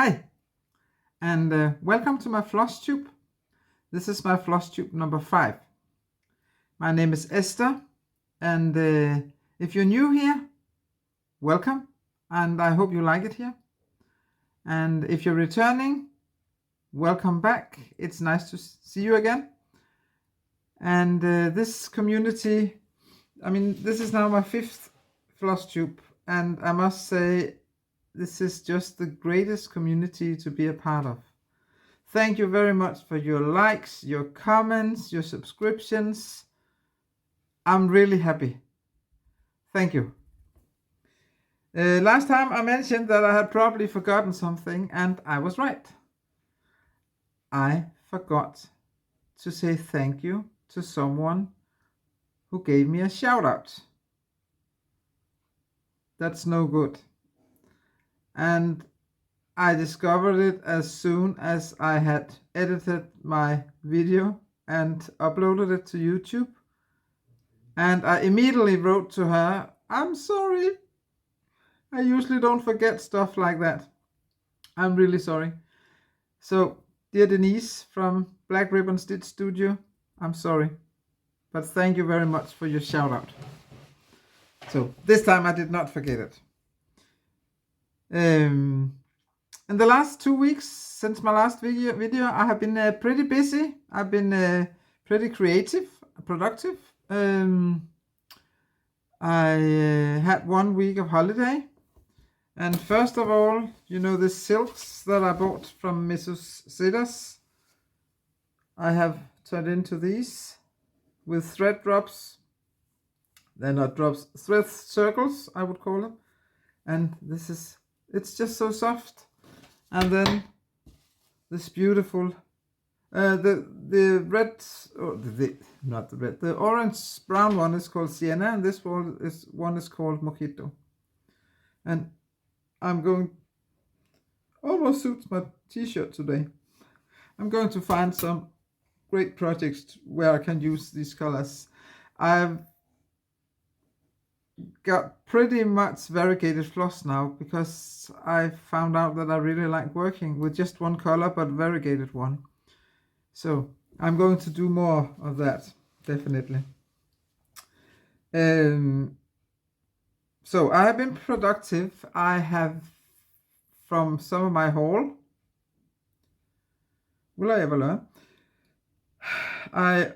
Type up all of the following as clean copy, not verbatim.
Hi, and welcome to my Flosstube. This is my Flosstube number 5. My name is Esther, and if you're new here, welcome, and I hope you like it here. And if you're returning, welcome back. It's nice to see you again. And this community, this is now my 5th Flosstube, and I must say, this is just the greatest community to be a part of. Thank you very much for your likes, your comments, your subscriptions. I'm really happy. Thank you. Last time I mentioned that I had probably forgotten something, and I was right. I forgot to say thank you to someone who gave me a shout out. That's no good. And I discovered it as soon as I had edited my video and uploaded it to YouTube. And I immediately wrote to her, I'm sorry. I usually don't forget stuff like that. I'm really sorry. So, dear Denise from Black Ribbon Stitch Studio, I'm sorry. But thank you very much for your shout out. So, this time I did not forget it. In the last 2 weeks since my last video, I have been pretty busy. I've been pretty creative, productive. I had 1 week of holiday. And first of all, you know the silks that I bought from Mrs. Sidders. I have turned into these with thread drops. They're not drops, thread circles, I would call them. And this is, it's just so soft. And then this beautiful, the red, or not the red, the orange brown one is called Sienna, and this one is called Mojito. And I'm going, almost suits my t-shirt today. I'm going to find some great projects where I can use these colors. I've got pretty much variegated floss now because I found out that I really like working with just one color but variegated one. So I'm going to do more of that, definitely. So I have been productive. I have, from some of my haul, will I ever learn? I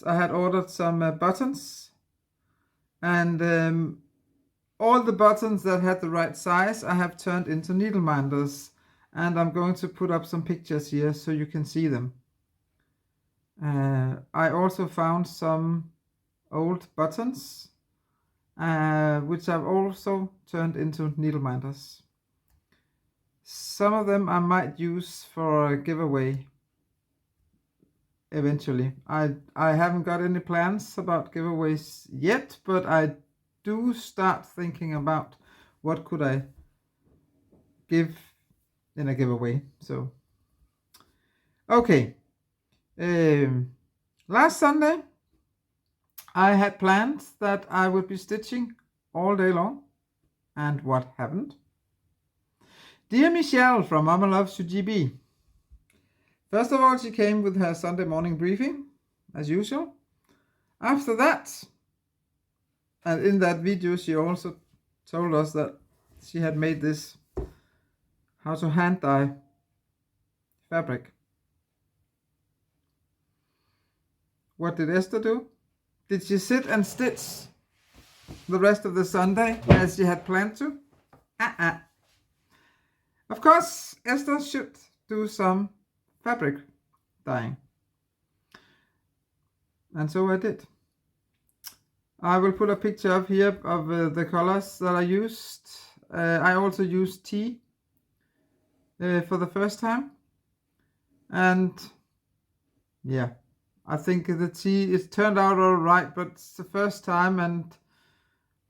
had ordered some buttons, and all the buttons that had the right size I have turned into needle minders, and I'm going to put up some pictures here so you can see them. I also found some old buttons, which I've also turned into needle minders. Some of them I might use for a giveaway eventually. I haven't got any plans about giveaways yet, but I do start thinking about what could I give in a giveaway. So, okay. Last Sunday, I had planned that I would be stitching all day long. And what happened? Dear Michelle from Mama Loves You GB. First of all, she came with her Sunday morning briefing, as usual. After that, and in that video, she also told us that she had made this, how to hand dye fabric. What did Esther do? Did she sit and stitch the rest of the Sunday as she had planned to? Of course, Esther should do some fabric dyeing. And so I did. I will put a picture up here of the colors that I used. I also used tea for the first time. And yeah, I think the tea, it turned out all right, but it's the first time, and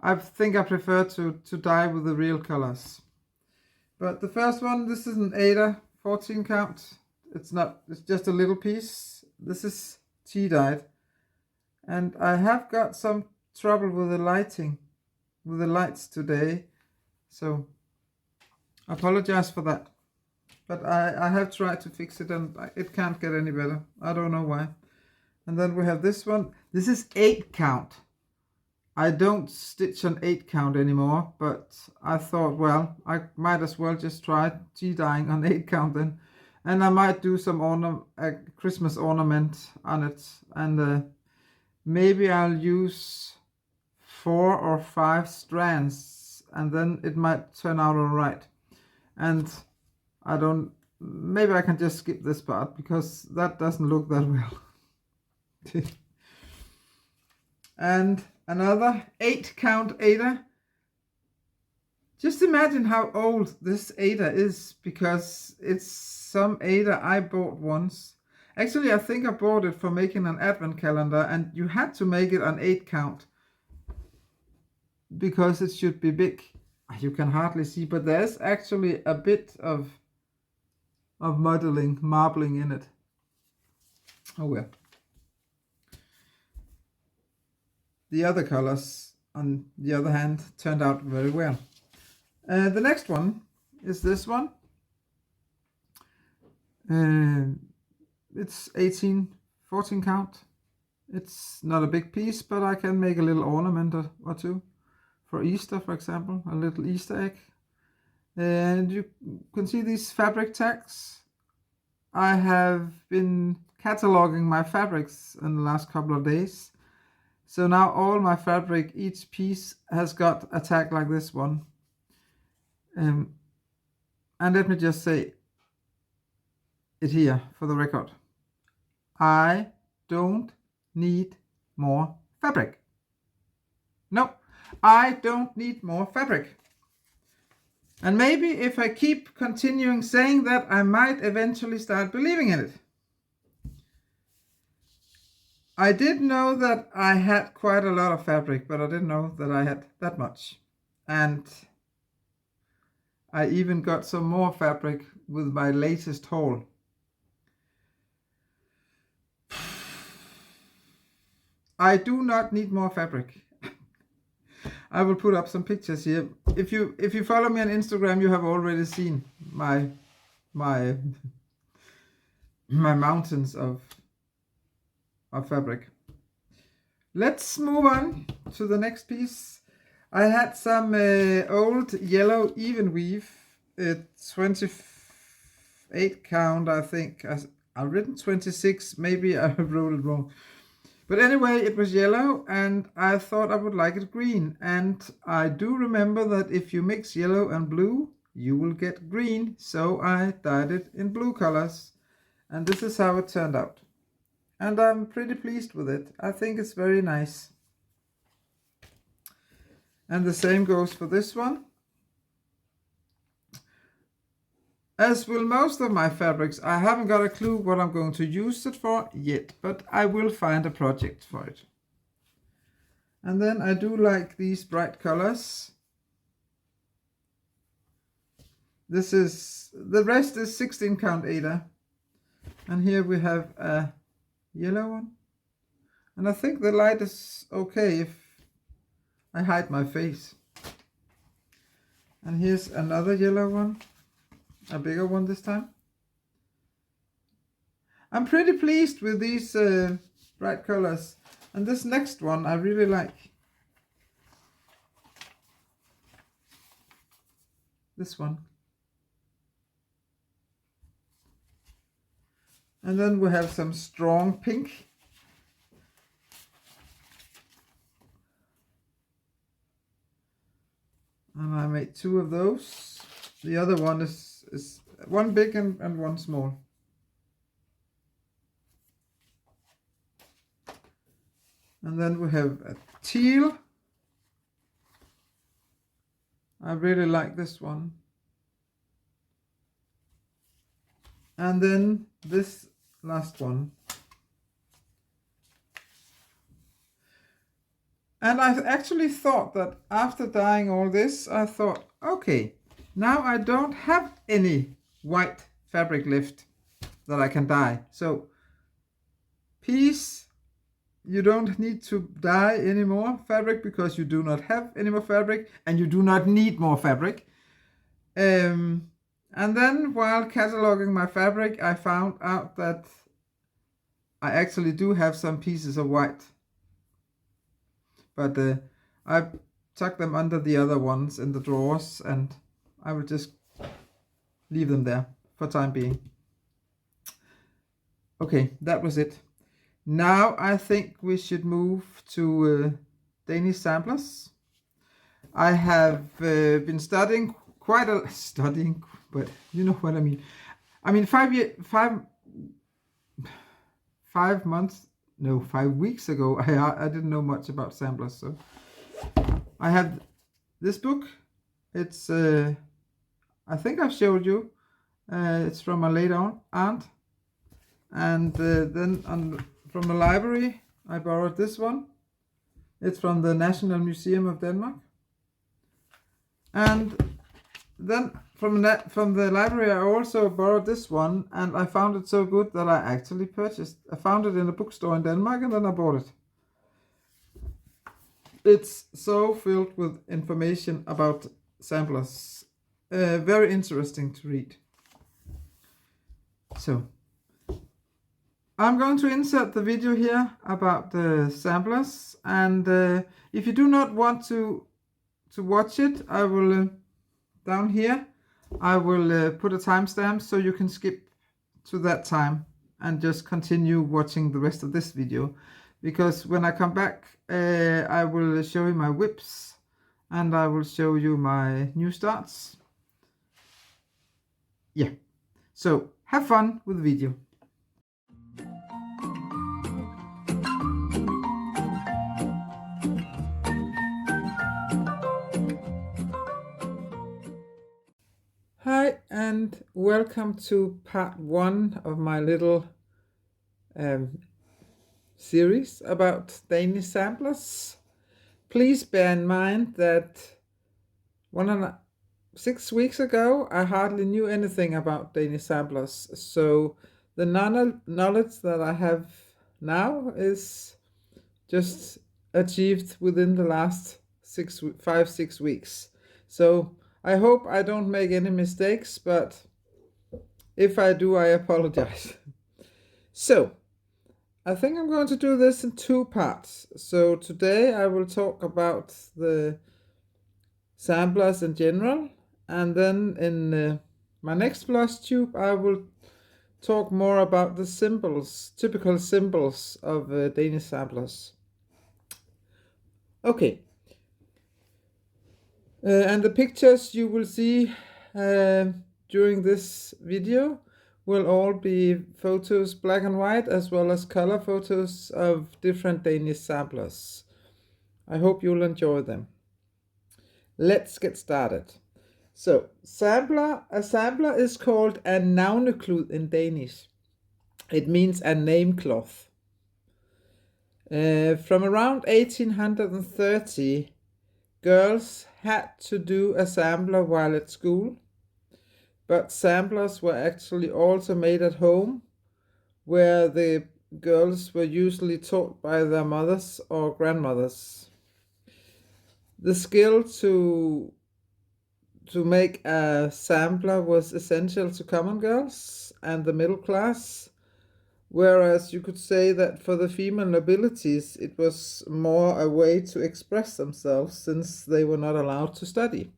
I think I prefer to dye with the real colors. But the first one, this is an Aida 14 count. It's just a little piece. This is tea dyed. And I have got some trouble with the lighting, with the lights today. So, I apologize for that. but I have tried to fix it and it can't get any better. I don't know why. And then we have this one. This is 8 count. I don't stitch an 8 count anymore, but I thought, well, I might as well just try dyeing on 8 count then. And I might do some Christmas ornament on it. And maybe I'll use 4 or 5 strands, and then it might turn out all right. And maybe I can just skip this part because that doesn't look that well. And another 8 count Aida. Just imagine how old this Aida is, because it's some Aida I bought once. Actually, I think I bought it for making an advent calendar, and you had to make it on 8 count because it should be big. You can hardly see, but there's actually a bit of marbling in it. Oh well. The other colors, on the other hand, turned out very well. The next one is this one. It's 14 count. It's not a big piece, but I can make a little ornament or two. For Easter, for example, a little Easter egg. And you can see these fabric tags. I have been cataloging my fabrics in the last couple of days. So now all my fabric, each piece has got a tag like this one. And let me just say it here for the record. I don't need more fabric. No, I don't need more fabric. And maybe if I keep continuing saying that, I might eventually start believing in it. I did know that I had quite a lot of fabric, but I didn't know that I had that much. And I even got some more fabric with my latest haul. I do not need more fabric. I will put up some pictures here. If you follow me on Instagram, you have already seen my mountains of fabric. Let's move on to the next piece. I had some old yellow even weave, 28 count, I think. I've written 26, maybe I wrote it wrong. But anyway, it was yellow, and I thought I would like it green. And I do remember that if you mix yellow and blue, you will get green. So I dyed it in blue colors. And this is how it turned out. And I'm pretty pleased with it. I think it's very nice. And the same goes for this one. As will most of my fabrics, I haven't got a clue what I'm going to use it for yet, but I will find a project for it. And then I do like these bright colors. The rest is 16 count Aida. And here we have a yellow one. And I think the light is okay if I hide my face. And here's another yellow one. A bigger one this time. I'm pretty pleased with these bright colors. And this next one I really like. This one. And then we have some strong pink. And I made 2 of those. The other one is one big and one small. And then we have a teal. I really like this one. And then this last one. And I actually thought that after dyeing all this, I thought, okay, now I don't have any white fabric left that I can dye. So, peace, you don't need to dye any more fabric because you do not have any more fabric and you do not need more fabric. And then while cataloging my fabric, I found out that I actually do have some pieces of white. But I tuck them under the other ones in the drawers, and I will just leave them there for time being. Okay, that was it. Now I think we should move to Danish Samplers. I have been studying but you know what I mean. I mean 5 weeks ago, I didn't know much about samplers, so I have this book. It's I think I've showed you. It's from a late aunt, and then from the library I borrowed this one. It's from the National Museum of Denmark, and then from the library I also borrowed this one, and I found it so good that I actually purchased. I found it in a bookstore in Denmark, and then I bought it. It's so filled with information about samplers. Very interesting to read. So I'm going to insert the video here about the samplers, and if you do not want to watch it, I will down here I will put a timestamp so you can skip to that time and just continue watching the rest of this video, because when I come back I will show you my whips and I will show you my new starts. Yeah, so have fun with the video. Hi and welcome to part 1 of my little series about Danish samplers. Please bear in mind that 6 weeks ago I hardly knew anything about Danish samplers, so the knowledge that I have now is just achieved within the last 5-6 weeks. So I hope I don't make any mistakes, but if I do, I apologize. So I think I'm going to do this in 2 parts. So today I will talk about the samplers in general, and then in my next Flosstube I will talk more about the symbols, typical symbols of Danish samplers. Okay. And the pictures you will see during this video will all be photos, black and white, as well as color photos of different Danish samplers. I hope you'll enjoy them. Let's get started. So, a sampler is called a navneklud in Danish. It means a name cloth. From around 1830, girls had to do a sampler while at school, but samplers were actually also made at home, where the girls were usually taught by their mothers or grandmothers. The skill to make a sampler was essential to common girls and the middle class, whereas you could say that for the female nobilities it was more a way to express themselves, since they were not allowed to study.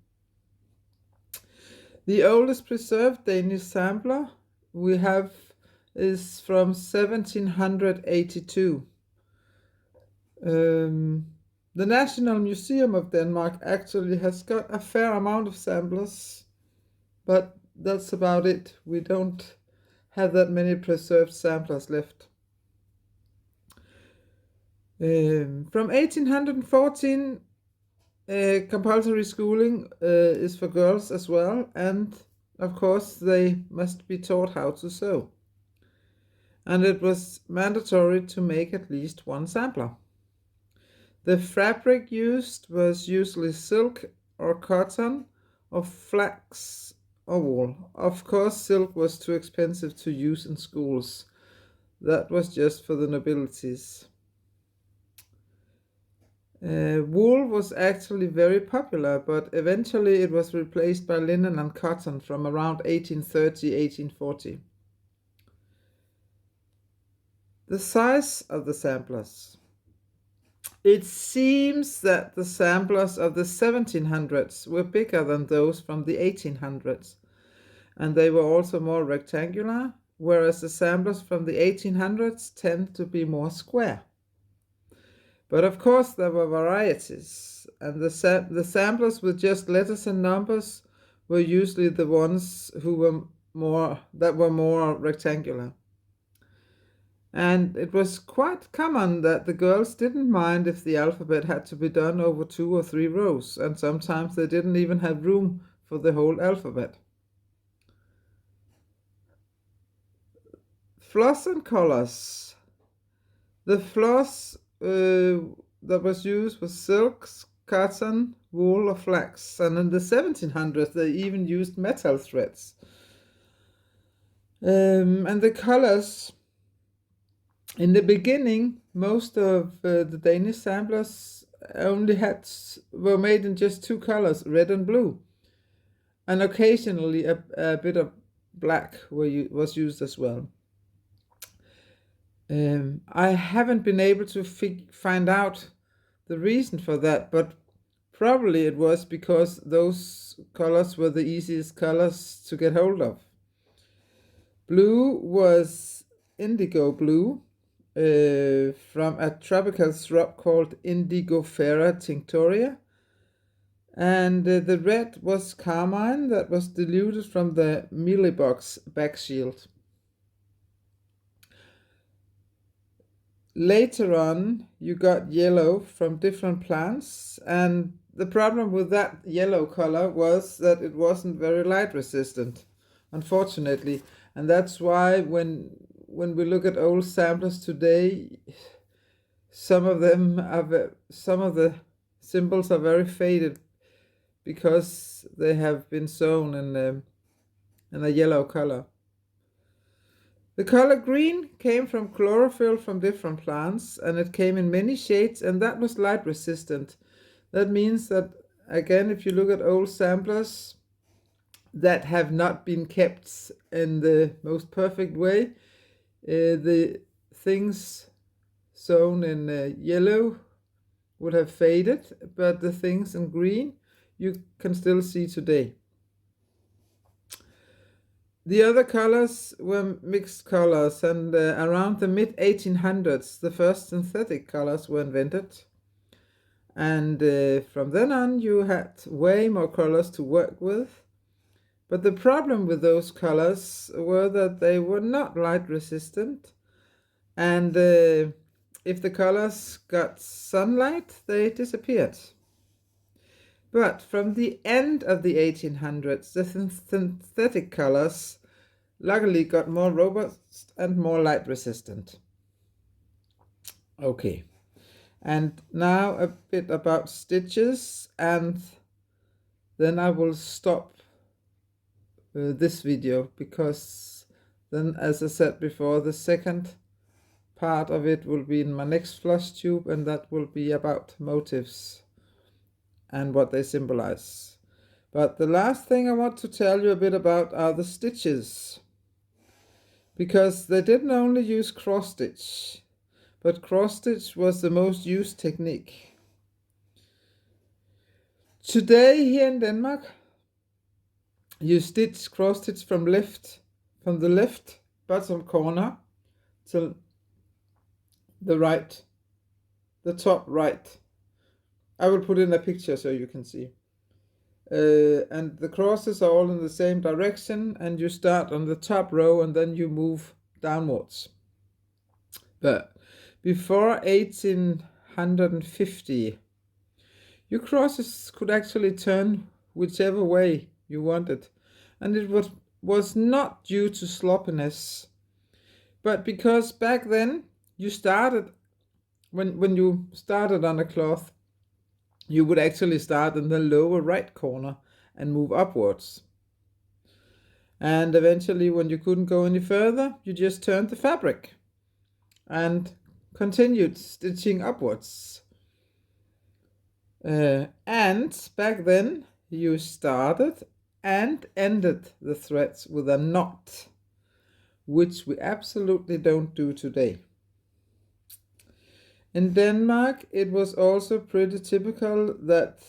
The oldest preserved Danish sampler we have is from 1782. The National Museum of Denmark actually has got a fair amount of samplers, but that's about it. We don't have that many preserved samplers left. From 1814, compulsory schooling is for girls as well, and of course they must be taught how to sew. And it was mandatory to make at least one sampler. The fabric used was usually silk or cotton or flax or wool. Of course, silk was too expensive to use in schools. That was just for the nobilities. Wool was actually very popular, but eventually it was replaced by linen and cotton from around 1830, 1840. The size of the samplers. It seems that the samplers of the 1700s were bigger than those from the 1800s, and they were also more rectangular, whereas the samplers from the 1800s tend to be more square. But of course there were varieties, and the samplers with just letters and numbers were usually the ones who were more rectangular. And it was quite common that the girls didn't mind if the alphabet had to be done over 2 or 3 rows, and sometimes they didn't even have room for the whole alphabet. Floss and Colors. The floss that was used was silks, cotton, wool, or flax, and in the 1700s they even used metal threads. And the colors, in the beginning, most of the Danish samplers were made in just 2 colors, red and blue, and occasionally a bit of black was used as well. I haven't been able to find out the reason for that, but probably it was because those colors were the easiest colors to get hold of. Blue was indigo blue from a tropical shrub called Indigofera tinctoria, and the red was carmine that was diluted from the mealybugs back shield. Later on, you got yellow from different plants, and the problem with that yellow color was that it wasn't very light resistant, unfortunately. And that's why when we look at old samplers today, some of the symbols are very faded because they have been sewn in a yellow color. The color green came from chlorophyll from different plants, and it came in many shades, and that was light resistant. That means that, again, if you look at old samplers that have not been kept in the most perfect way, the things sewn in yellow would have faded, but the things in green you can still see today. The other colors were mixed colors, and around the mid-1800s the first synthetic colors were invented. And from then on you had way more colors to work with. But the problem with those colors were that they were not light resistant, and if the colors got sunlight, they disappeared. But from the end of the 1800s, the synthetic colors luckily got more robust and more light resistant. Okay, and now a bit about stitches, and then I will stop this video, because then, as I said before, the second part of it will be in my next floss tube, and that will be about motifs and what they symbolize. But the last thing I want to tell you a bit about are the stitches, because they didn't only use cross stitch, but cross stitch was the most used technique. Today here in Denmark, you cross stitch from the left bottom corner to the top right. I will put in a picture so you can see. And the crosses are all in the same direction, and you start on the top row and then you move downwards. But before 1850, your crosses could actually turn whichever way you wanted, and it was not due to sloppiness, but because back then you started, when you started on a cloth, you would actually start in the lower right corner and move upwards. And eventually, when you couldn't go any further, you just turned the fabric and continued stitching upwards. And back then you started and ended the threads with a knot, which we absolutely don't do today. In Denmark, it was also pretty typical that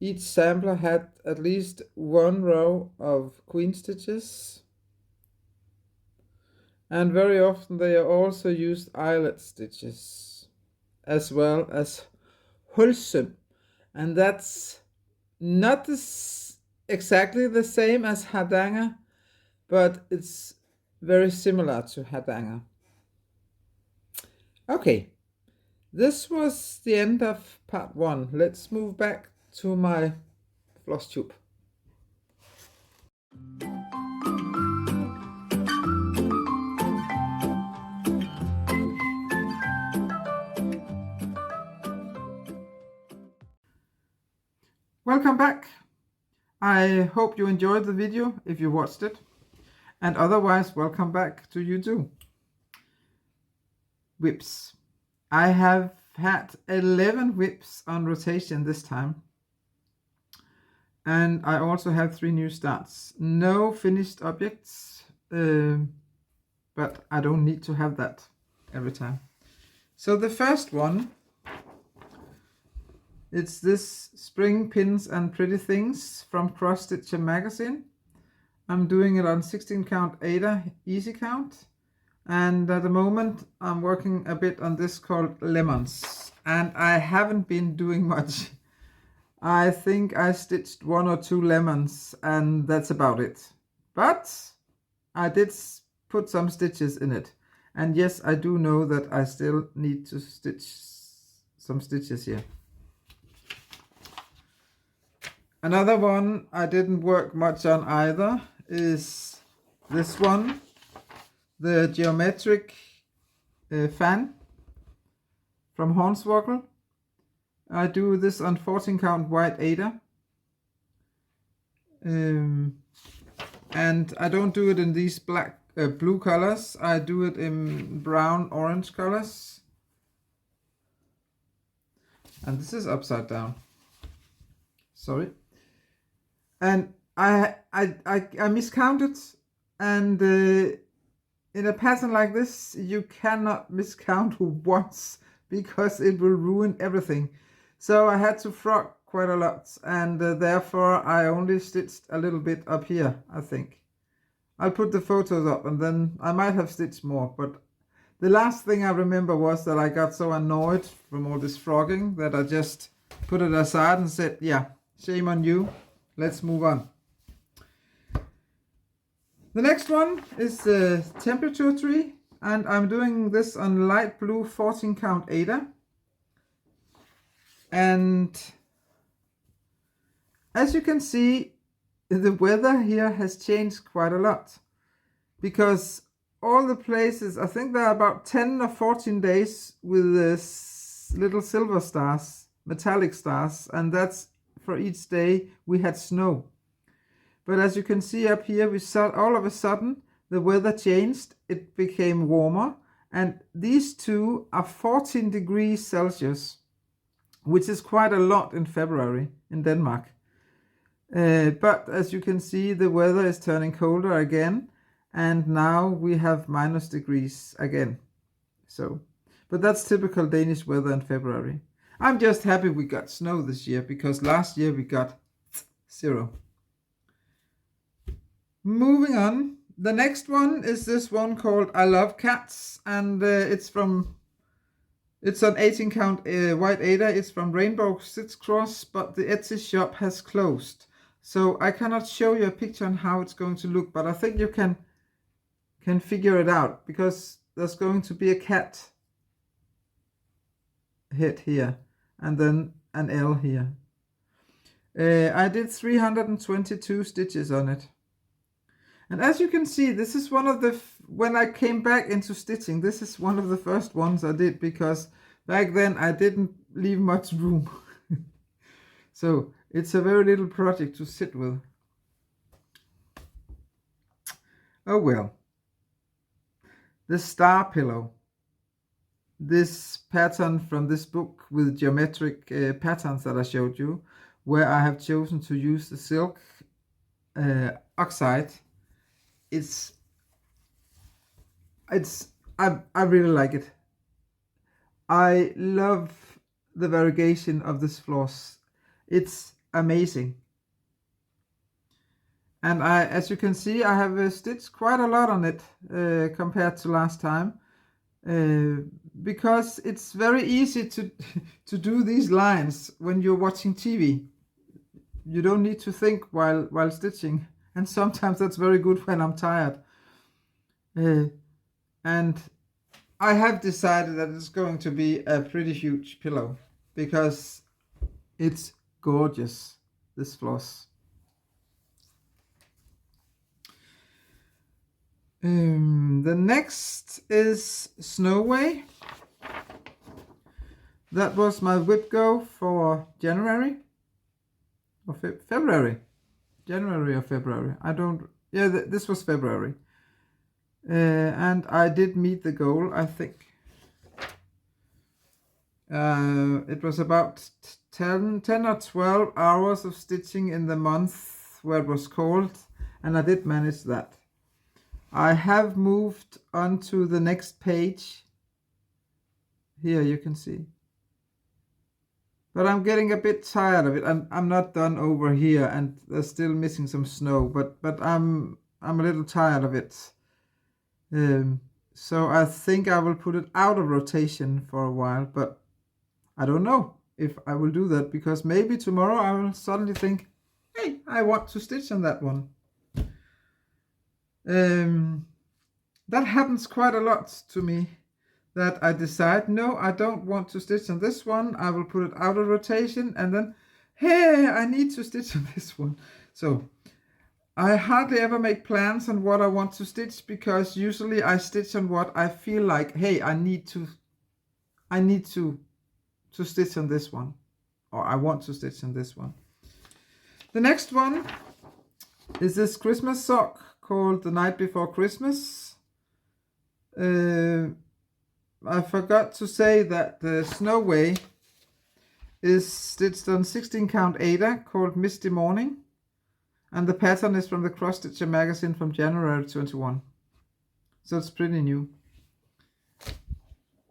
each sampler had at least one row of queen stitches, and very often they also used eyelet stitches as well as hulsum, and that's not exactly the same as hardanger, but it's very similar to hardanger. Okay, this was the end of part 1. Let's move back to my floss tube. Welcome back. I hope you enjoyed the video if you watched it, and otherwise welcome back to you too. Whips. I have had 11 whips on rotation this time, and I also have 3 new starts. No finished objects, but I don't need to have that every time. So the first one, it's this Spring Pins and Pretty Things from CrossStitcher magazine. I'm doing it on 16 count Aida easy count, and at the moment I'm working a bit on this called Lemons, and I haven't been doing much. I think I stitched 1 or 2 lemons and that's about it, but I did put some stitches in it, and yes, I do know that I still need to stitch some stitches here. Another one I didn't work much on either is this one, the geometric fan from Hornswoggle. I do this on 14 count white Aida, and I don't do it in these blue colors. I do it in brown orange colors, and this is upside down, sorry. And I miscounted, and in a pattern like this you cannot miscount once because it will ruin everything. So I had to frog quite a lot, and therefore I only stitched a little bit up here, I think. I'll put the photos up, and then I might have stitched more, but the last thing I remember was that I got so annoyed from all this frogging that I just put it aside and said, yeah, shame on you. Let's move on. The next one is the temperature tree, and I'm doing this on light blue 14 count Aida. And as you can see, the weather here has changed quite a lot, because all the places, I think there are about 10 or 14 days with this little silver stars, metallic stars, and that's for each day we had snow. But as you can see up here, we saw all of a sudden the weather changed, it became warmer, and these two are 14 degrees Celsius, which is quite a lot in February in Denmark. But as you can see, the weather is turning colder again, and now we have minus degrees again. So, but that's typical Danish weather in February. I'm just happy we got snow this year, because last year we got 0. Moving on, the next one is this one called I Love Cats, and it's on 18 count white Aida. It's from Rainbowstitchcross, but the Etsy shop has closed, so I cannot show you a picture on how it's going to look, but I think you can figure it out, because there's going to be a cat head here and then an L here. I did 322 stitches on it, and as you can see, this is one of the when I came back into stitching, this is one of the first ones I did, because back then I didn't leave much room. So it's a very little project to sit with. Oh well. The star pillow. this pattern from this book with geometric patterns that I showed you, where I have chosen to use the silk oxide. I really like it. I love the variegation of this floss. It's amazing. And as you can see, I have stitched quite a lot on it compared to last time, because it's very easy to do these lines when you're watching TV. You don't need to think while stitching, and sometimes that's very good when I'm tired. And I have decided that it's going to be a pretty huge pillow because it's gorgeous, this floss. The next is Snowway. That was my whip go for January or February. January or February. I don't. Yeah, this was February. And I did meet the goal, I think. It was about 10 or 12 hours of stitching in the month where it was cold, and I did manage that. I have moved on to the next page. Here you can see. But I'm getting a bit tired of it. I'm not done over here, and there's still missing some snow, but I'm a little tired of it. So I think I will put it out of rotation for a while, but I don't know if I will do that, because maybe tomorrow I will suddenly think, hey, I want to stitch on that one. That happens quite a lot to me, that I decide, no, I don't want to stitch on this one. I will put it out of rotation, and then, hey, I need to stitch on this one. So I hardly ever make plans on what I want to stitch, because usually I stitch on what I feel like, hey, I need to stitch on this one, or I want to stitch on this one. The next one is this Christmas sock called The Night Before Christmas. I forgot to say that the Snowway is stitched on 16 count Aida called Misty Morning, and the pattern is from the CrossStitcher magazine from January 21, so it's pretty new.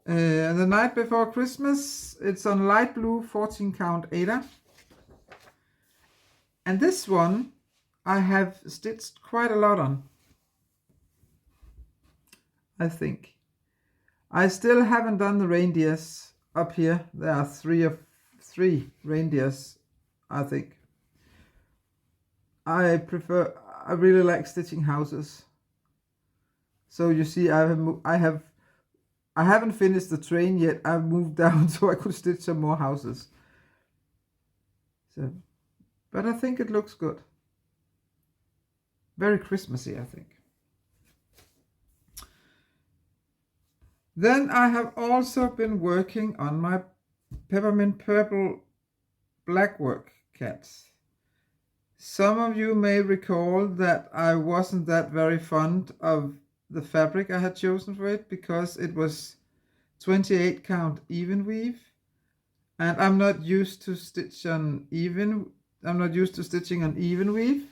The Night Before Christmas, it's on light blue 14 count Aida, and this one I have stitched quite a lot on, I think. I still haven't done the reindeers up here. There are three reindeers, I think. I really like stitching houses. So you see, I haven't finished the train yet. I've moved down so I could stitch some more houses. So, but I think it looks good. Very Christmassy, I think. Then I have also been working on my Peppermint Purple Blackwork cats. Some of you may recall that I wasn't that very fond of the fabric I had chosen for it, because it was 28 count even weave, and I'm not used to stitching on even weave.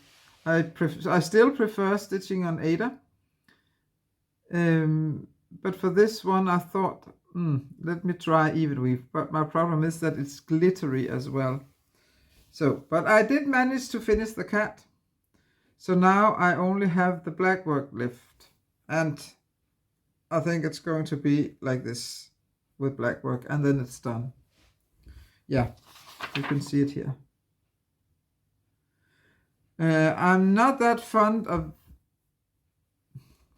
I still prefer stitching on Aida. But for this one, I thought, let me try even weave. But my problem is that it's glittery as well. So, but I did manage to finish the cat. So now I only have the Blackwork left. And I think it's going to be like this with Blackwork, and then it's done. Yeah, you can see it here. I'm not that fond of...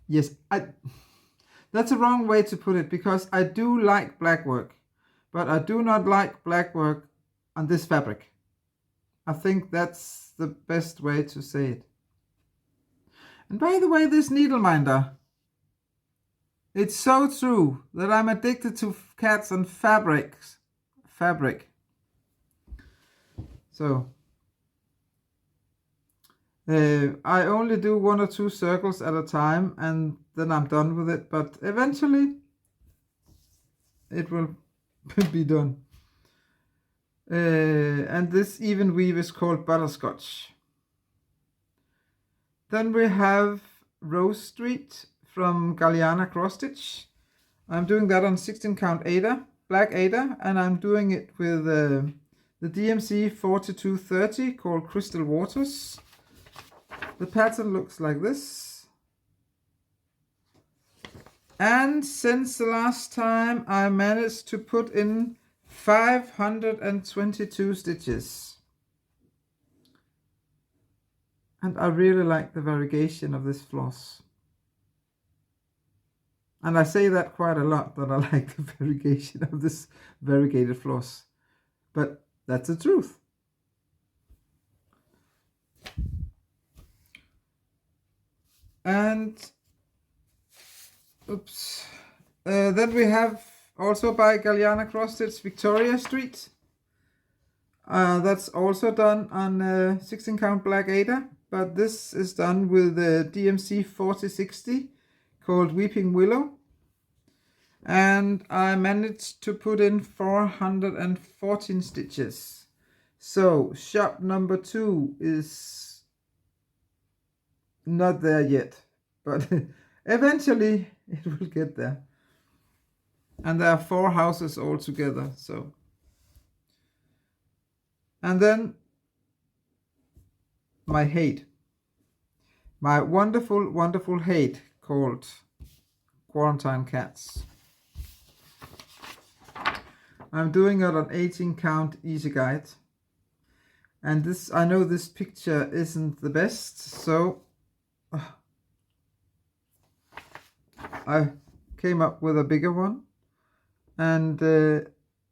Yes, that's a wrong way to put it, because I do like Blackwork, but I do not like Blackwork on this fabric. I think that's the best way to say it. And by the way, this needle minder, it's so true that I'm addicted to cats and fabric. So I only do 1 or 2 circles at a time, and then I'm done with it. But eventually it will be done. And this even weave is called Butterscotch. Then we have Rose Street from Galliana Cross Stitch. I'm doing that on 16 count Aida, black Aida, and I'm doing it with the DMC 4230 called Crystal Waters. The pattern looks like this. And since the last time I managed to put in 522 stitches. And I really like the variegation of this floss. And I say that quite a lot, that I like the variegation of this variegated floss. But that's the truth. And then we have also by Galliana Cross Stitch Victoria Street. That's also done on 16 count black Aida, but this is done with the DMC 4060 called Weeping Willow. And I managed to put in 414 stitches. So shop number 2 is not there yet, but eventually it will get there. And there are 4 houses all together. So, and then my HAED, my wonderful HAED called Quarantine Cats. I'm doing it on 18 count Easy Guide. And this, I know this picture isn't the best, so I came up with a bigger one. And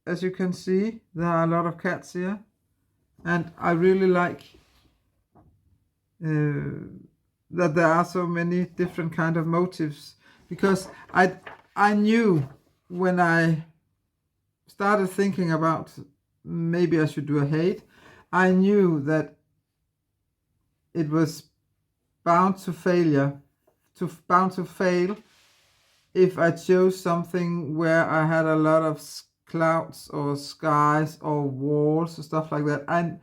as you can see, there are a lot of cats here. And I really like that there are so many different kind of motifs, because I knew when I started thinking about maybe I should do a HAED, I knew that it was bound to fail if I chose something where I had a lot of clouds or skies or walls or stuff like that. And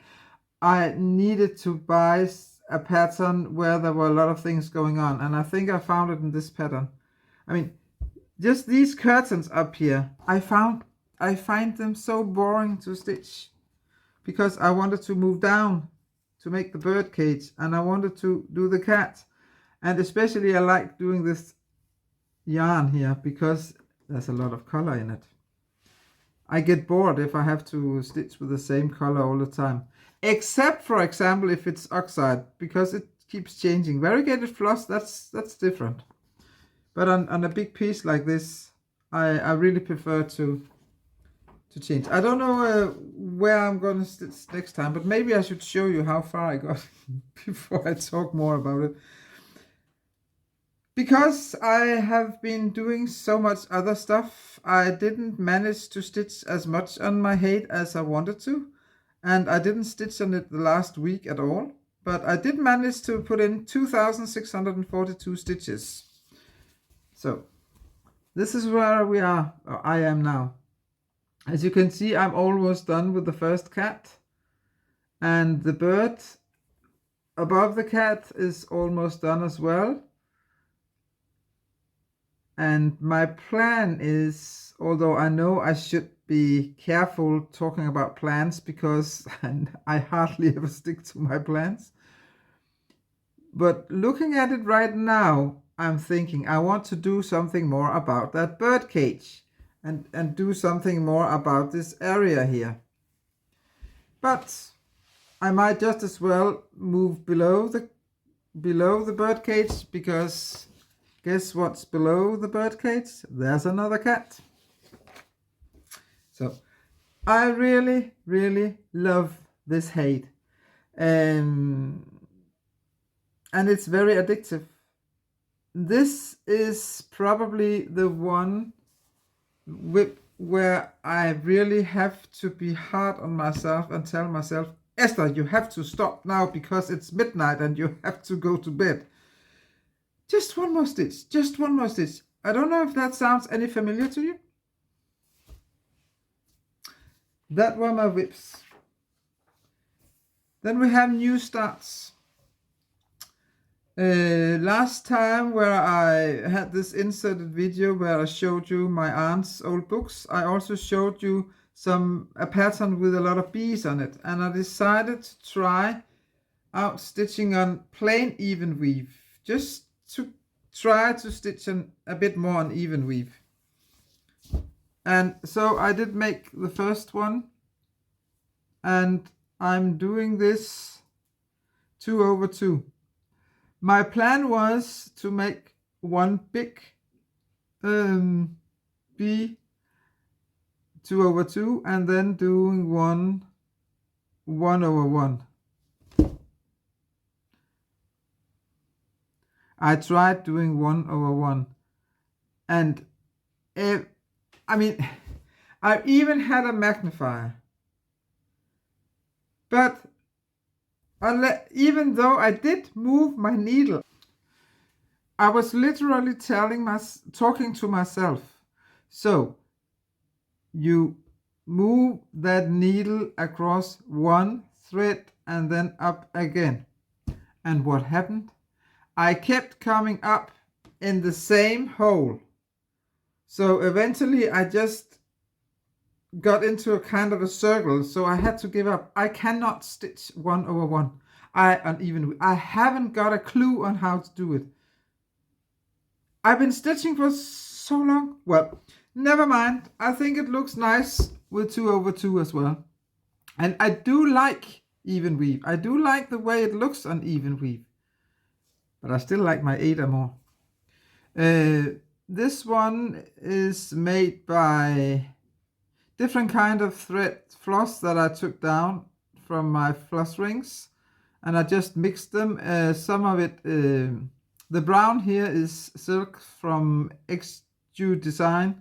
I needed to buy a pattern where there were a lot of things going on, and I think I found it in this pattern. I mean, just these curtains up here, I find them so boring to stitch, because I wanted to move down to make the bird cage, and I wanted to do the cat. And especially I like doing this yarn here because there's a lot of color in it. I get bored if I have to stitch with the same color all the time, except for example if it's oxide, because it keeps changing. Variegated floss, that's different, but on a big piece like this, I really prefer to change. I don't know where I'm going to stitch next time, but maybe I should show you how far I got before I talk more about it. Because I have been doing so much other stuff, I didn't manage to stitch as much on my HAED as I wanted to. And I didn't stitch on it the last week at all. But I did manage to put in 2,642 stitches. So this is where we are, or I am now. As you can see, I'm almost done with the first cat. And the bird above the cat is almost done as well. And my plan is, although I know I should be careful talking about plans because I hardly ever stick to my plans. But looking at it right now, I'm thinking I want to do something more about that bird cage and do something more about this area here. But I might just as well move below the bird cage, because guess what's below the bird cage? There's another cat. So I really, really love this HAED. And it's very addictive. This is probably the one where I really have to be hard on myself and tell myself, Esther, you have to stop now because it's midnight and you have to go to bed. Just one more stitch, just one more stitch. I don't know if that sounds any familiar to you. That were my whips. Then we have new starts. Last time where I had this inserted video where I showed you my aunt's old books, I also showed you a pattern with a lot of bees on it, and I decided to try out stitching on plain even weave, just to try to stitch a bit more on even weave. And so I did make the first one, and I'm doing this 2 over 2. My plan was to make one big bee 2 over 2 and then doing one 1 over 1. I tried doing 1 over 1, and I mean, I even had a magnifier, but even though I did move my needle, I was literally talking to myself. So you move that needle across one thread and then up again. And what happened? I kept coming up in the same hole. So eventually I just got into a kind of a circle, so I had to give up. I cannot stitch 1 over 1. I haven't got a clue on how to do it. I've been stitching for so long. Well, never mind. I think it looks nice with 2 over 2 as well. And I do like even weave. I do like the way it looks on even weave. But I still like my Aida more. This one is made by different kind of thread floss that I took down from my floss rings, and I just mixed them. Some of it, the brown here is silk from XU Design,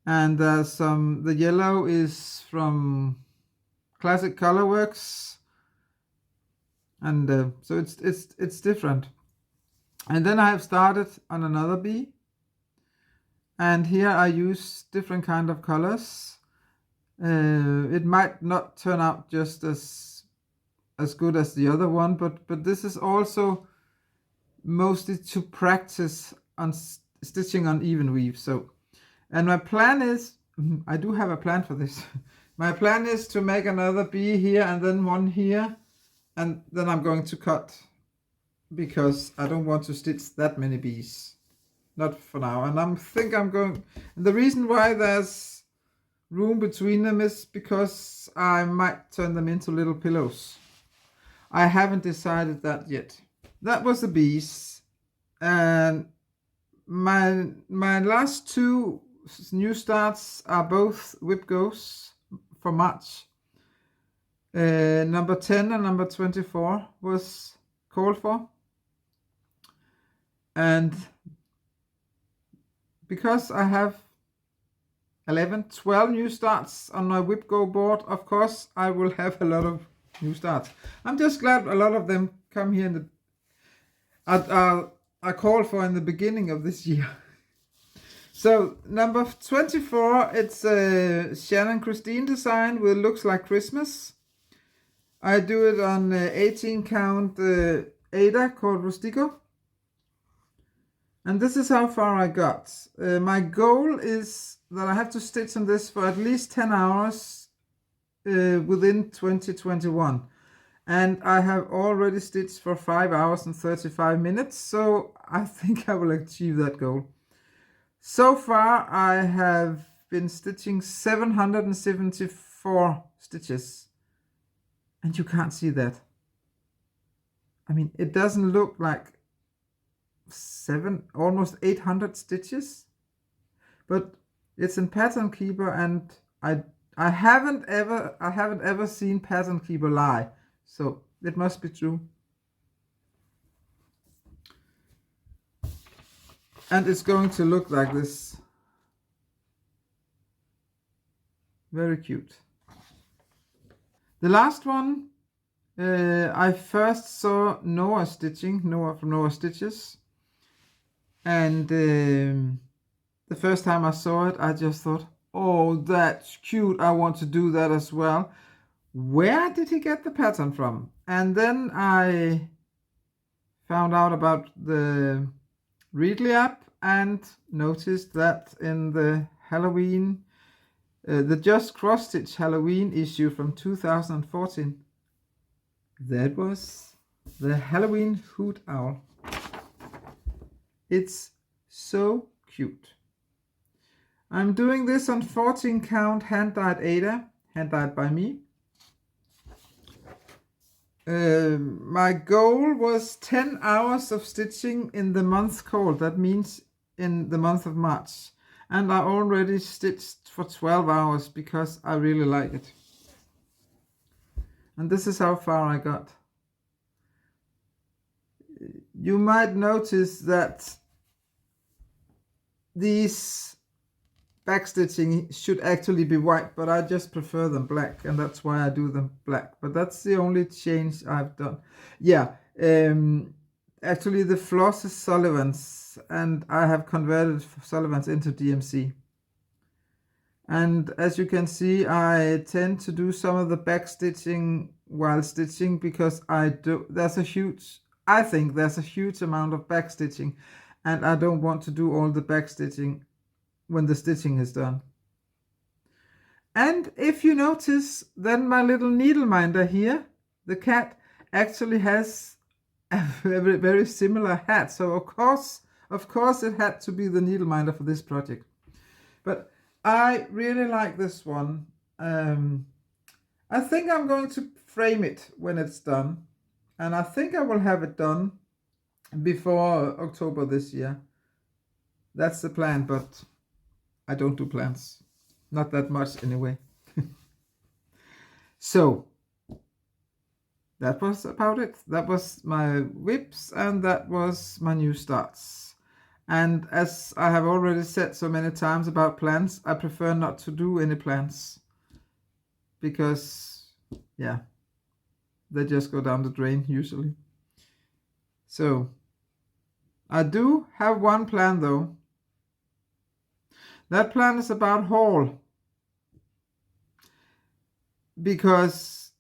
and the yellow is from Classic Colorworks, and so it's different. And then I have started on another bee, and here I use different kind of colors. It might not turn out just as good as the other one, but this is also mostly to practice on stitching on even weave. So, and my plan is, I do have a plan for this. My plan is to make another bee here and then one here, and then I'm going to cut, because I don't want to stitch that many bees. Not for now. And the reason why there's room between them is because I might turn them into little pillows. I haven't decided that yet. That was the bees. And my last 2 new starts are both whip goes for March. Number 10 and number 24 was called for. And because I have 12 new starts on my whip go board, of course I will have a lot of new starts. I'm just glad a lot of them come here are called for in the beginning of this year. So number 24, it's a Shannon Christine design with Looks Like Christmas. I do it on 18 count Aida called Rustico. And this is how far I got. My goal is that I have to stitch on this for at least 10 hours within 2021. And I have already stitched for 5 hours and 35 minutes, so I think I will achieve that goal. So far I have been stitching 774 stitches. And you can't see that. I mean, it doesn't look like almost 800 stitches, but it's in Pattern Keeper, and I haven't ever seen Pattern Keeper lie, so it must be true. And it's going to look like this. Very cute. The last one, I first saw Noah stitching, Noah from Noah Stitches. And the first time I saw it, I just thought, oh, that's cute, I want to do that as well. Where did he get the pattern from? And then I found out about the Readly app and noticed that in the Halloween, the Just Cross Stitch Halloween issue from 2014, that was the Halloween hoot owl. It's so cute. I'm doing this on 14 count hand dyed Aida, hand dyed by me. My goal was 10 hours of stitching in the month called, that means in the month of March, and I already stitched for 12 hours because I really like it. And this is how far I got. You might notice that these backstitching should actually be white, but I just prefer them black, and that's why I do them black. But that's the only change I've done. Yeah, actually the floss is Sullivan's, and I have converted Sullivan's into DMC. And as you can see, I tend to do some of the backstitching while stitching because I think there's a huge amount of backstitching, and I don't want to do all the backstitching when the stitching is done. And if you notice, then my little needle minder here, the cat, actually has a very, very similar hat. So of course it had to be the needle minder for this project. But I really like this one. I think I'm going to frame it when it's done, and I think I will have it done before October this year. That's the plan, but I don't do plans. Not that much anyway. So that was about it. That was my whips, and that was my new starts. And as I have already said so many times about plans, I prefer not to do any plans because, yeah, they just go down the drain usually. So I do have one plan though. That plan is about haul, because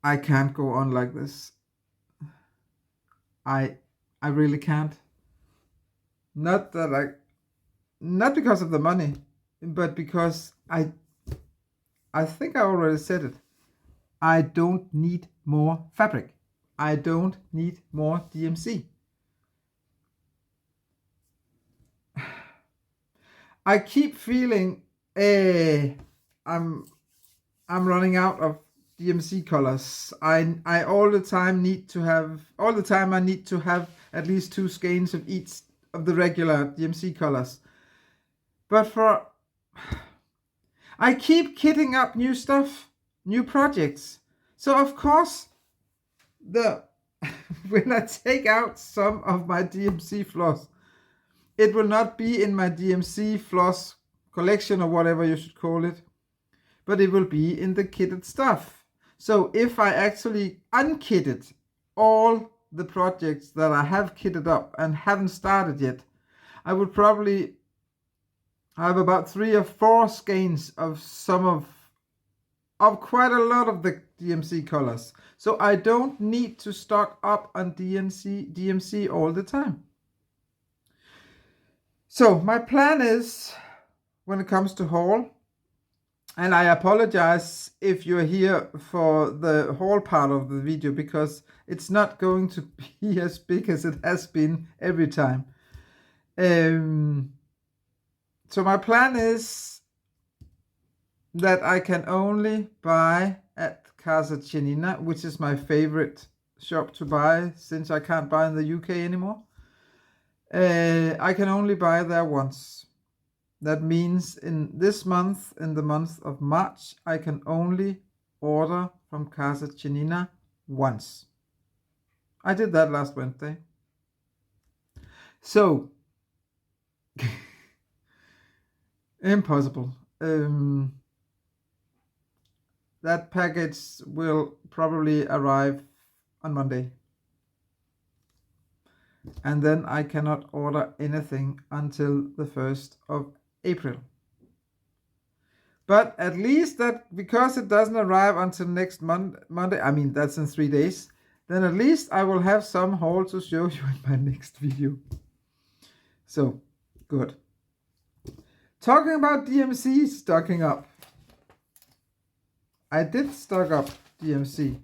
I can't go on like this. I really can't. Not because of the money, but because I think I already said it. I don't need more fabric. I don't need more DMC. I keep feeling I'm running out of DMC colors. I all the time I need to have at least 2 skeins of each of the regular DMC colors. But I keep kitting up new stuff, new projects. So of course, when I take out some of my DMC floss, it will not be in my DMC floss collection or whatever you should call it, but it will be in the kitted stuff. So if I actually unkitted all the projects that I have kitted up and haven't started yet, I would probably have about 3 or 4 skeins of some of quite a lot of the DMC colors. So I don't need to stock up on DMC all the time. So my plan is, when it comes to haul, and I apologize if you're here for the haul part of the video, because it's not going to be as big as it has been every time. So my plan is that I can only buy at Casa Cianina, which is my favorite shop to buy since I can't buy in the UK anymore. I can only buy there once. That means in this month, in the month of March, I can only order from Casa Cianina once. I did that last Wednesday. So, impossible. That package will probably arrive on Monday. And then I cannot order anything until the 1st of April. But at least that, because it doesn't arrive until next Monday, I mean, that's in 3 days, then at least I will have some haul to show you in my next video. So, good. Talking about DMC stocking up. I did stock up DMC.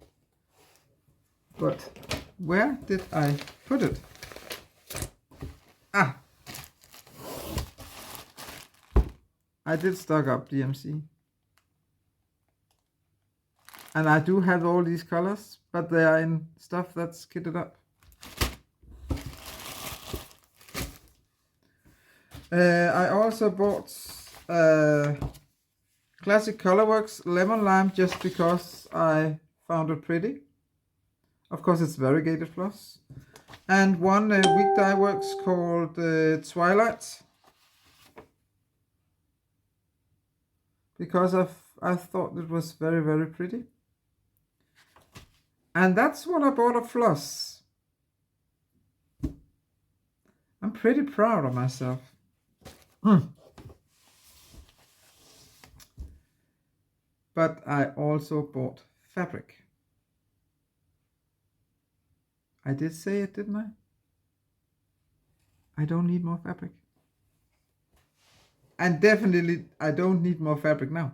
But where did I put it? Ah! I did stock up DMC. And I do have all these colors, but they are in stuff that's kitted up. I also bought Classic Colorworks Lemon Lime just because I found it pretty. Of course, it's variegated floss. And one Week Dye Works called Twilight. Because I thought it was very, very pretty. And that's what I bought of floss. I'm pretty proud of myself. But I also bought fabric. I did say it, didn't I? I don't need more fabric. And definitely I don't need more fabric now.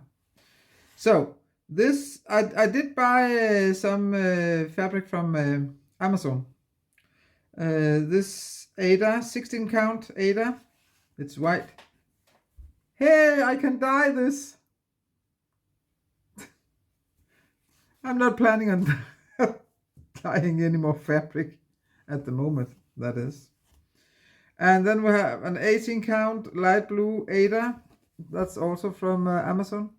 So this, I did buy some fabric from Amazon. This Aida, 16 count Aida. It's white. Hey, I can dye this. I'm not planning on dyeing any more fabric at the moment, that is. And then we have an 18 count light blue Aida. That's also from Amazon.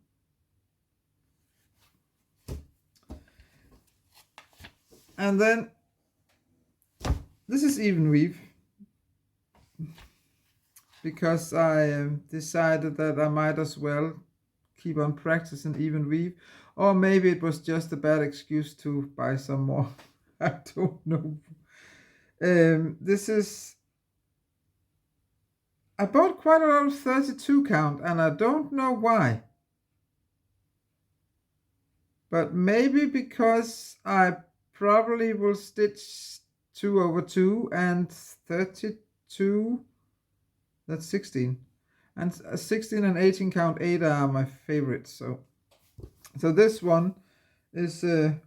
And then this is even weave, because I decided that I might as well keep on practicing even weave, or maybe it was just a bad excuse to buy some more. I don't know. This is, I bought quite a lot of 32 count, and I don't know why. But maybe because I probably will stitch 2/2 and 32, that's 16. And 16 and 18 count Aida are my favorites. So this one is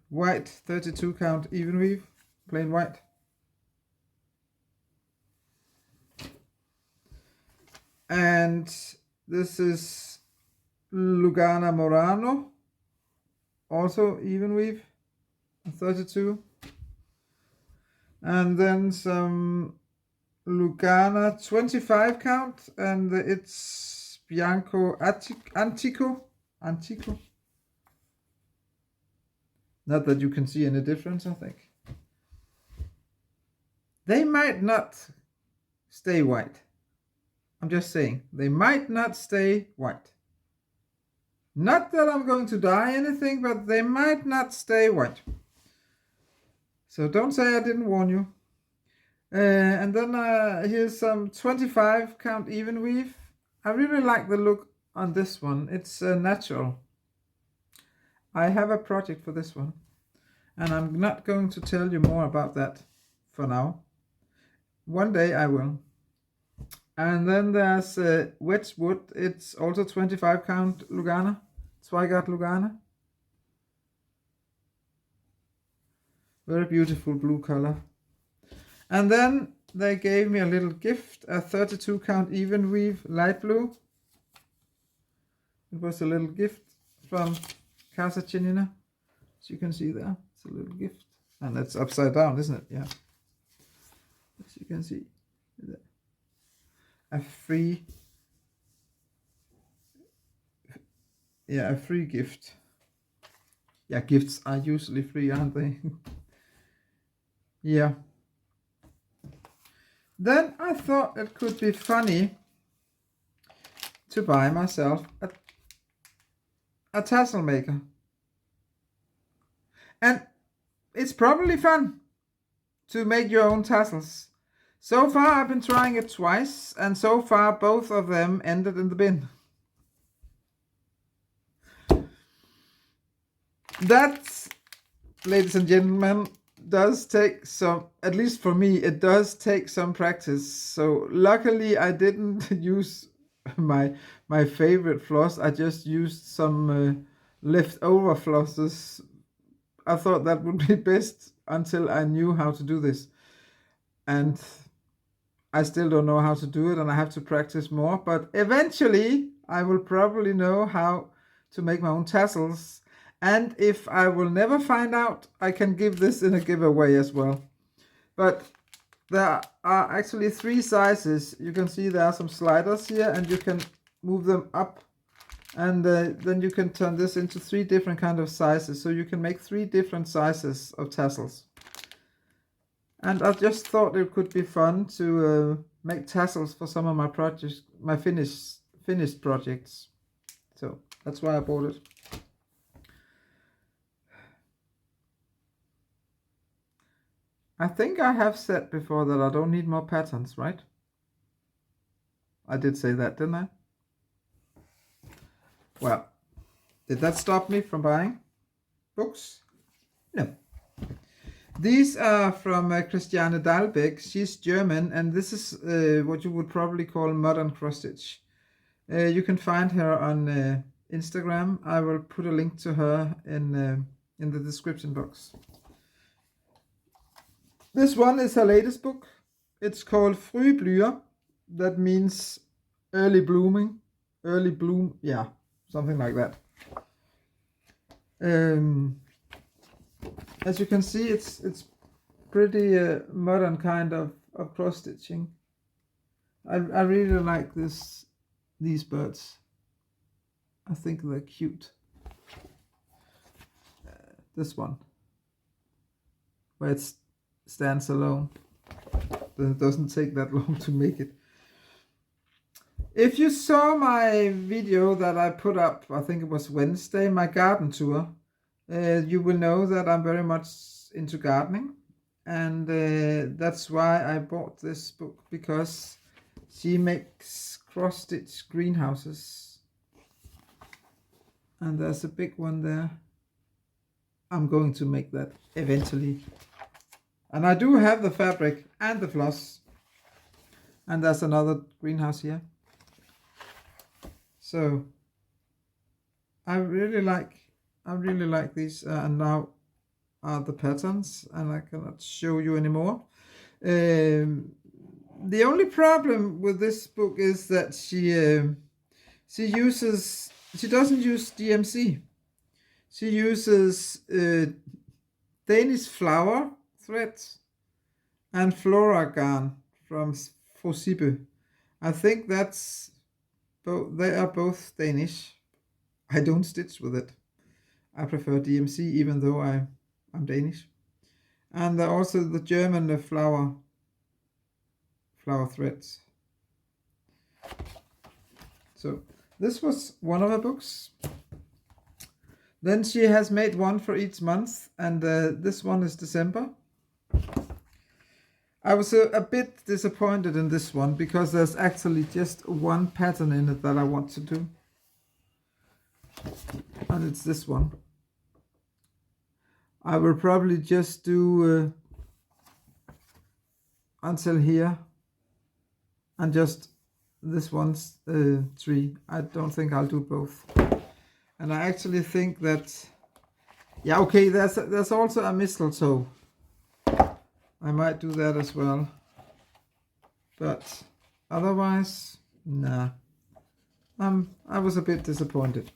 white 32 count even weave, plain white. And this is Lugana Murano, also even weave, 32. And then some Lugana 25 count, and it's Bianco Antico. Not that you can see any difference, I think. They might not stay white. I'm just saying, they might not stay white. Not that I'm going to dye anything, but they might not stay white. So don't say I didn't warn you. And then here's some 25 count even weave. I really like the look on this one. It's natural. I have a project for this one, and I'm not going to tell you more about that for now. One day I will. And then there's Wedgwood. It's also 25 count Lugana, Zweigart Lugana. Very beautiful blue color. And then they gave me a little gift, a 32 count even weave light blue. It was a little gift from Casa Chinina. As you can see there, it's a little gift. And it's upside down, isn't it? Yeah. As you can see. A free gift. Yeah, gifts are usually free, aren't they? Yeah. Then I thought it could be funny to buy myself a Tassel Maker. And it's probably fun to make your own tassels. So far I've been trying it twice, and so far both of them ended in the bin. That, ladies and gentlemen, does take some, at least for me, it does take some practice. So luckily I didn't use my favorite floss. I just used some leftover flosses. I thought that would be best until I knew how to do this. And I still don't know how to do it, and I have to practice more. But eventually I will probably know how to make my own tassels. And if I will never find out, I can give this in a giveaway as well. But there are actually 3 sizes. You can see there are some sliders here, and you can move them up. And then you can turn this into 3 different kind of sizes. So you can make 3 different sizes of tassels. And I just thought it could be fun to make tassels for some of my projects, my finished projects. So that's why I bought it. I think I have said before that I don't need more patterns, right? I did say that, didn't I? Well, did that stop me from buying books? No. These are from Christiane Dahlbeck. She's German, and this is what you would probably call modern cross-stitch. You can find her on Instagram. I will put a link to her in the description box. This one is her latest book. It's called Frühblüher. That means early blooming, early bloom, yeah, something like that. As you can see, it's pretty modern kind of cross stitching. I really like these birds. I think they're cute. This one, where it stands alone. It doesn't take that long to make it. If you saw my video that I put up, I think it was Wednesday, my garden tour, you will know that I'm very much into gardening, and that's why I bought this book, because she makes cross-stitch greenhouses, and there's a big one there. I'm going to make that eventually, and I do have the fabric and the floss, and there's another greenhouse here. So I really like these, and now are the patterns, and I cannot show you anymore. The only problem with this book is that she doesn't use DMC. She uses Danish flower threads and Flora yarn from Flosstube I. I think that's both. They are both Danish. I don't stitch with it. I prefer DMC, even though I'm Danish. And also the German flower threads. So this was one of her books. Then she has made one for each month, and this one is December. I was a bit disappointed in this one, because there's actually just one pattern in it that I want to do. And it's this one. I will probably just do until here, and just this one's tree. I don't think I'll do both. And I actually think that, yeah, okay, there's also a mistletoe. I might do that as well. But otherwise, nah. I was a bit disappointed.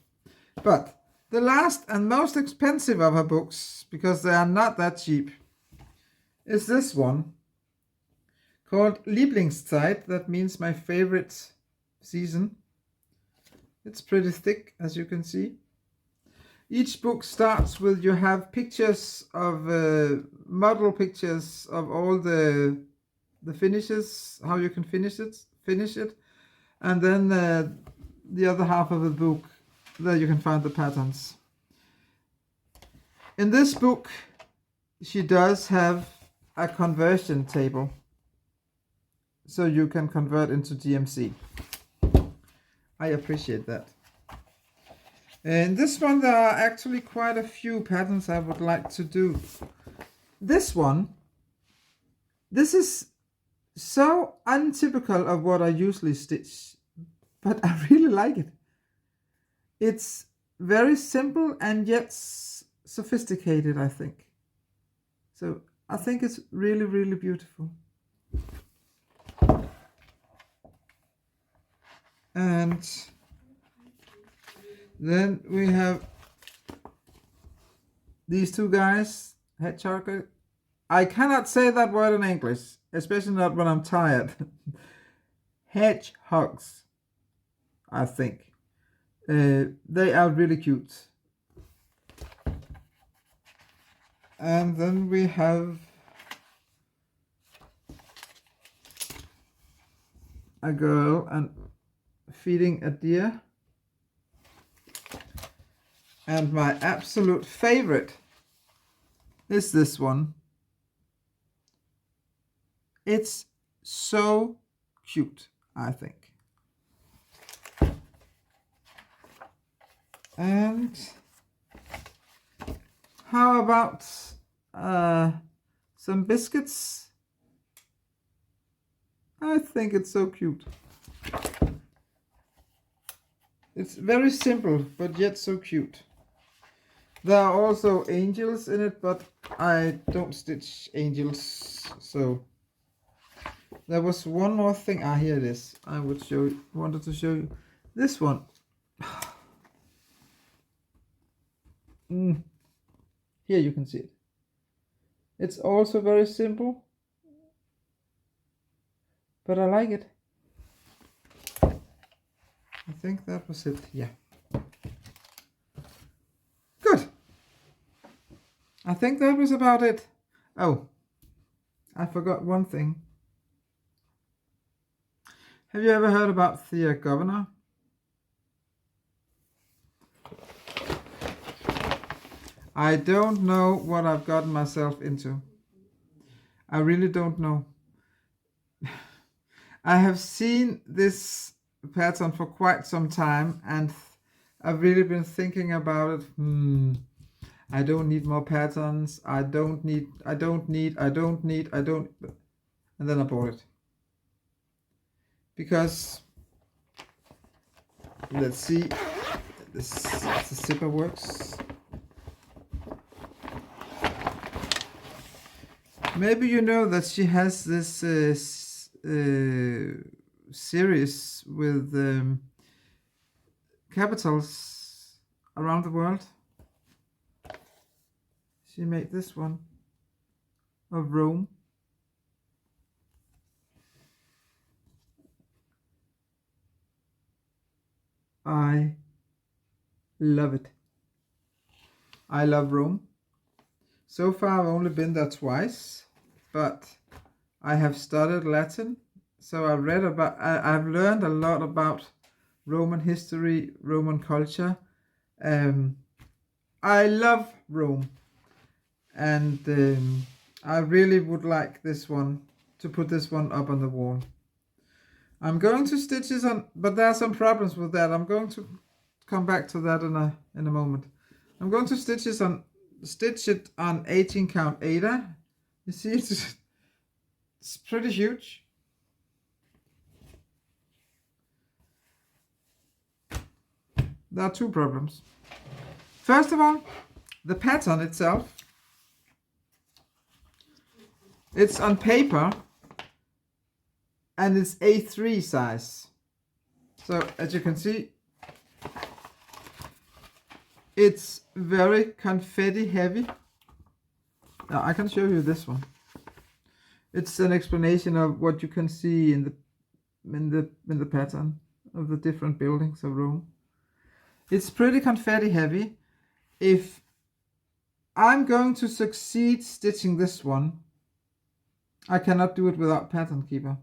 But the last and most expensive of her books, because they are not that cheap, is this one called Lieblingszeit. That means my favorite season. It's pretty thick, as you can see. Each book starts with, you have pictures of model pictures of all the finishes, how you can finish it, and then the other half of the book, there you can find the patterns. In this book, she does have a conversion table, so you can convert into DMC. I appreciate that. In this one, there are actually quite a few patterns I would like to do. This one, this is so untypical of what I usually stitch, but I really like it. It's very simple and yet sophisticated, I think. So I think it's really, really beautiful. And then we have these two guys, hedgehog. I cannot say that word in English, especially not when I'm tired. Hedgehogs, I think. They are really cute. And then we have a girl and feeding a deer. And my absolute favorite is this one. It's so cute, I think. And how about some biscuits? I think it's so cute. It's very simple, but yet so cute. There are also angels in it, but I don't stitch angels, so there was one more thing. Ah, here it is. I wanted to show you this one. Here you can see it. It's also very simple, but I like it. I think that was it. Yeah. Good. I think that was about it. Oh, I forgot one thing. Have you ever heard about the governor? I don't know what I've gotten myself into. I really don't know. I have seen this pattern for quite some time and I've really been thinking about it. I don't need more patterns. I don't need. And then I bought it. Because, let's see, the zipper works. Maybe you know that she has this series with capitals around the world. She made this one of Rome. I love it. I love Rome. So far I've only been there twice, but I have studied Latin, so I've learned a lot about Roman history, Roman culture. I love Rome, and I really would like this one, to put this one up on the wall. I'm going to stitch this on, but there are some problems with that. I'm going to come back to that in a moment. I'm going to stitch it on 18 count Aida. You see, it's pretty huge. There are two problems. First of all, the pattern itself. It's on paper and it's A3 size. So as you can see, it's very confetti heavy. Now I can show you this one. It's an explanation of what you can see in the pattern of the different buildings of Rome. It's pretty confetti heavy. If I'm going to succeed stitching this one, I cannot do it without Pattern Keeper.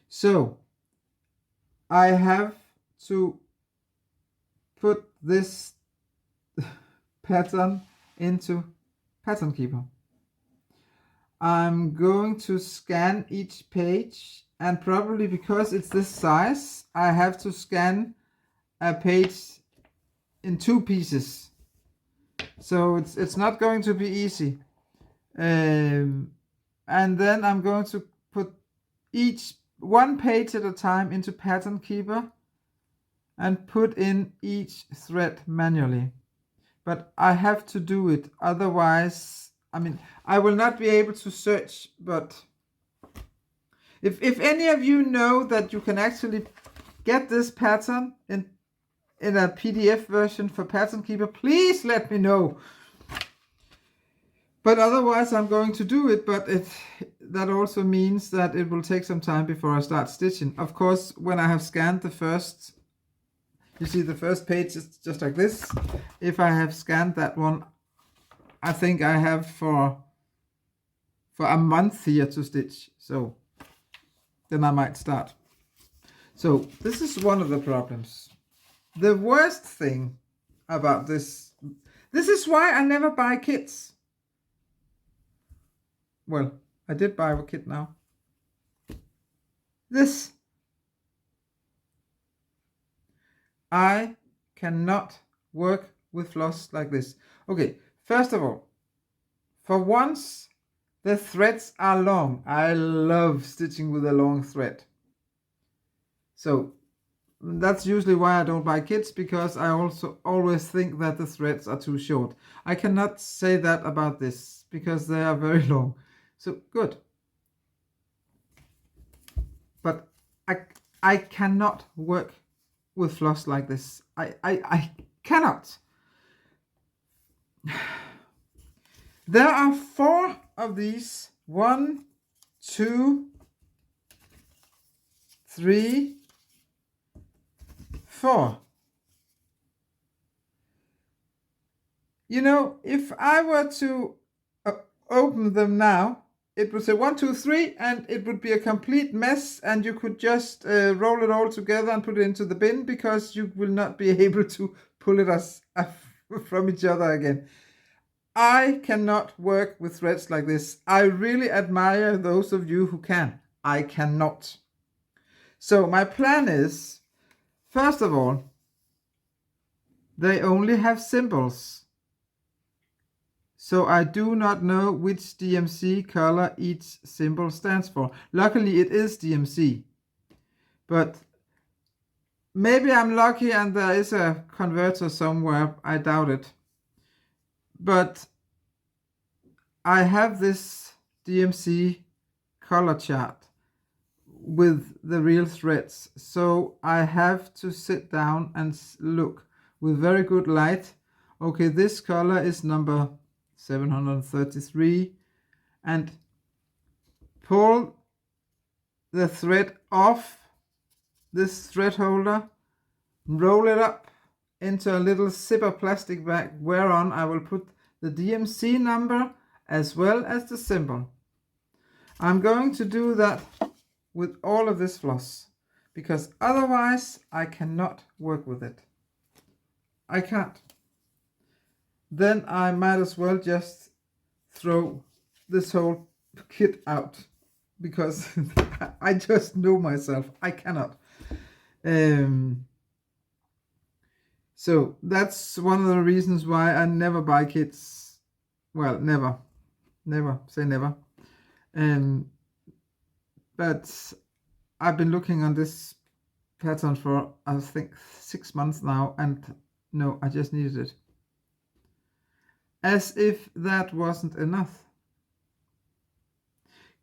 So I have to put this pattern into Pattern Keeper. I'm going to scan each page, and probably because it's this size, I have to scan a page in 2 pieces. So it's not going to be easy. And then I'm going to put each 1 page at a time into Pattern Keeper and put in each thread manually. But I have to do it, otherwise, I mean, I will not be able to search. But if any of you know that you can actually get this pattern in a PDF version for Pattern Keeper, please let me know. But otherwise I'm going to do it, but that also means that it will take some time before I start stitching. Of course, when I have scanned the first, you see the first page is just like this. If I have scanned that one, I think I have for a month here to stitch. So then I might start. So this is one of the problems. The worst thing about this is why I never buy kits. Well, I did buy a kit now. This. I cannot work with floss like this. Okay, first of all, for once, the threads are long. I love stitching with a long thread. So that's usually why I don't buy kits, because I also always think that the threads are too short. I cannot say that about this because they are very long. So good. But I cannot work with floss like this. I cannot. There are 4 of these. 1, 2, 3, 4. You know, if I were to open them now, it would say 1, 2, 3, and it would be a complete mess, and you could just roll it all together and put it into the bin, because you will not be able to pull it from each other again. I cannot work with threads like this. I really admire those of you who can. I cannot. So my plan is, first of all, they only have symbols. So I do not know which DMC color each symbol stands for. Luckily it is DMC. But maybe I'm lucky and there is a converter somewhere. I doubt it. But I have this DMC color chart with the real threads. So I have to sit down and look with very good light. Okay, this color is number 733, and pull the thread off this thread holder, roll it up into a little zipper plastic bag, whereon I will put the DMC number as well as the symbol. I'm going to do that with all of this floss, because otherwise I cannot work with it. I can't. Then I might as well just throw this whole kit out, because I just know myself. I cannot. So that's one of the reasons why I never buy kits. Well, never say never. But I've been looking on this pattern for, I think, 6 months now, and no, I just needed it. As if that wasn't enough.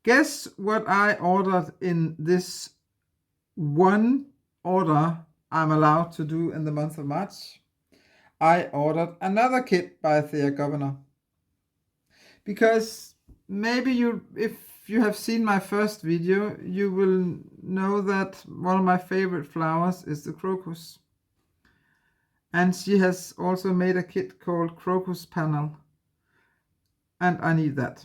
Guess what I ordered in this one order I'm allowed to do in the month of March? I ordered another kit by Thea Governor. Because maybe if you have seen my first video, you will know that one of my favorite flowers is the crocus. And she has also made a kit called Crocus Panel. And I need that.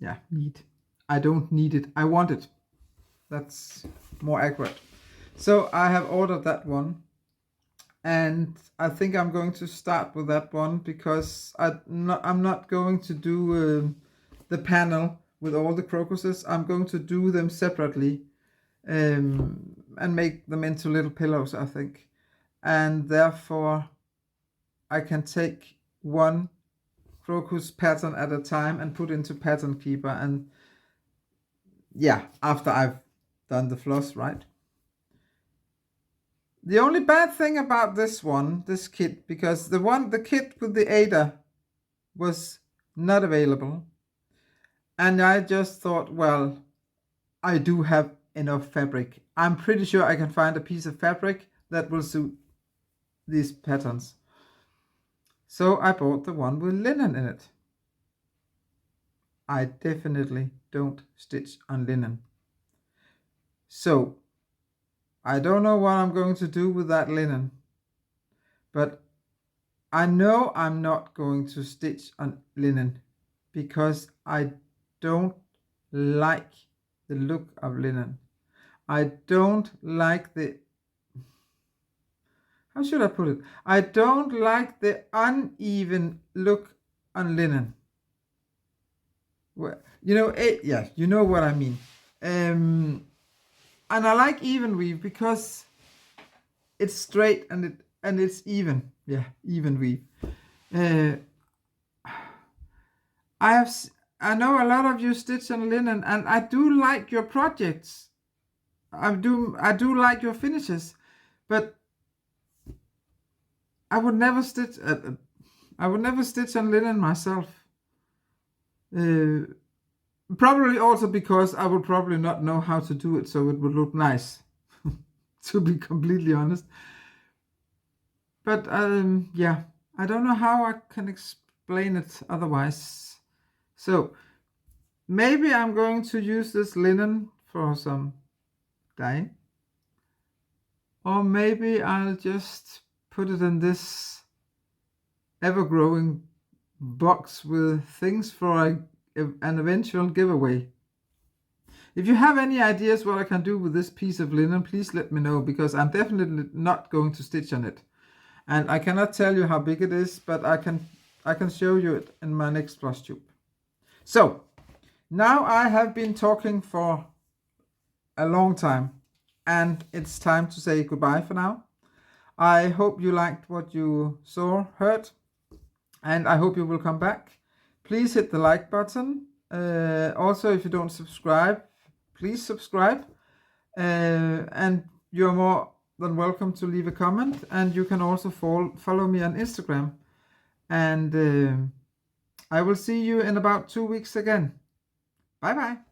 Yeah, need. I don't need it. I want it. That's more accurate. So I have ordered that one. And I think I'm going to start with that one, because I'm not going to do the panel with all the crocuses. I'm going to do them separately and make them into little pillows, I think. And therefore I can take one crocus pattern at a time and put into Pattern Keeper, and yeah, after I've done the floss, right? The only bad thing about this kit, because the kit with the Aida was not available, and I just thought, well, I do have enough fabric. I'm pretty sure I can find a piece of fabric that will suit these patterns. So I bought the one with linen in it. I definitely don't stitch on linen. So I don't know what I'm going to do with that linen, but I know I'm not going to stitch on linen because I don't like the look of linen. I don't like the, how should I put it? I don't like the uneven look on linen. Well, you know, yeah, you know what I mean. And I like even weave because it's straight and it's even. Yeah, even weave. I know a lot of you stitch on linen, and I do like your projects. I do like your finishes, but I would never stitch. I would never stitch on linen myself. Probably also because I would probably not know how to do it, so it would look nice. To be completely honest. But yeah, I don't know how I can explain it otherwise. So maybe I'm going to use this linen for some dye. Or maybe I'll just put it in this ever-growing box with things for an eventual giveaway. If you have any ideas what I can do with this piece of linen, please let me know, because I'm definitely not going to stitch on it. And I cannot tell you how big it is, but I can show you it in my next Flosstube. So now I have been talking for a long time, and it's time to say goodbye for now. I hope you liked what you heard, and I hope you will come back. Please hit the like button. Also, if you don't subscribe, please subscribe. And you're more than welcome to leave a comment, and you can also follow me on Instagram. And I will see you in about 2 weeks again. Bye bye.